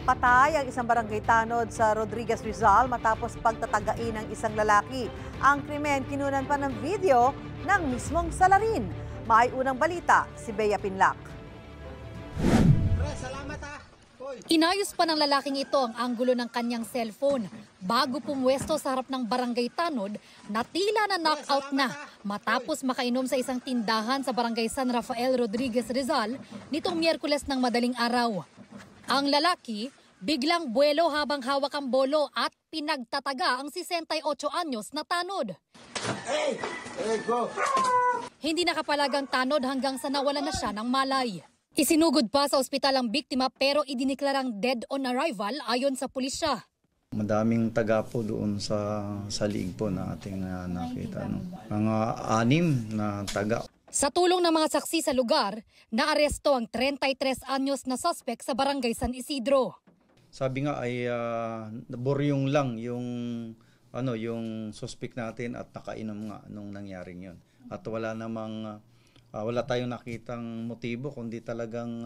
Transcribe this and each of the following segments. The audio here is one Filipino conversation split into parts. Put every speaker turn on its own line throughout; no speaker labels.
Patay ang isang barangay tanod sa Rodriguez, Rizal matapos pagtatagain ng isang lalaki. Ang krimen kinunan pa ng video ng mismong salarin. May unang balita, si Bea Pinlac.
Inayos pa ng lalaking ito ang anggulo ng kanyang cellphone. Bago pumwesto sa harap ng barangay tanod, na tila na knockout na matapos makainom sa isang tindahan sa barangay San Rafael, Rodriguez, Rizal nitong Miyerkules ng madaling araw. Ang lalaki, biglang buwelo habang hawak ang bolo at pinagtataga ang 68 anyos na tanod. Hindi nakapalagang tanod hanggang sa nawalan na siya ng malay. Isinugod pa sa ospital ang biktima pero idineklarang dead on arrival ayon sa pulisya.
Madaming taga po doon sa liig po na ating nakita. No? Mga 6 na taga.
Sa tulong ng mga saksi sa lugar, naaresto ang 33 anyos na suspect sa barangay San Isidro.
Sabi nga ay buryong lang yung suspect natin at nakainom nga nung nangyaring yon. At wala tayong nakitang motibo kundi talagang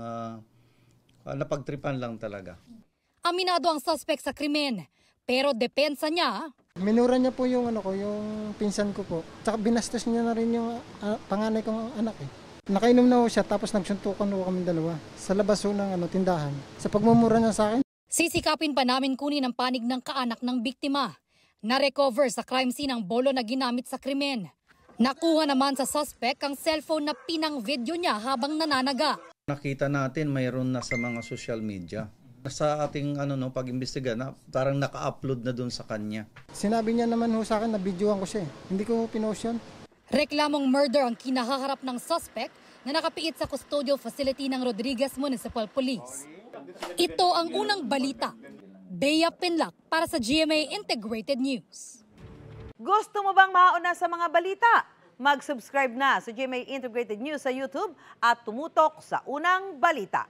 napagtripan lang talaga.
Aminado ang suspect sa krimen, pero depensa niya.
Minura niya po yung yung pinsan ko po. Tsaka binastos niya na rin yung panganay kong anak eh. Nakainom na ho siya tapos nagsuntukan ho kami dalawa sa labas ho ng tindahan. Sa pagmumura niya sa akin.
Sisikapin pa namin kunin ang panig ng kaanak ng biktima. Na-recover sa crime scene ang bolo na ginamit sa krimen. Nakuha naman sa suspect ang cellphone na pinang-video niya habang nananaga.
Nakita natin mayroon na sa mga social media. Sa ating pag-imbestiga na parang naka-upload na doon sa kanya.
Sinabi niya naman ho sa akin na videoan ko siya. Hindi ko pinost yun.
Reklamong murder ang kinahaharap ng suspect na nakapiit sa custodial facility ng Rodriguez Municipal Police. Ito ang unang balita. Bea Pinlac para sa GMA Integrated News.
Gusto mo bang mauna sa mga balita? Mag-subscribe na sa GMA Integrated News sa YouTube at tumutok sa unang balita.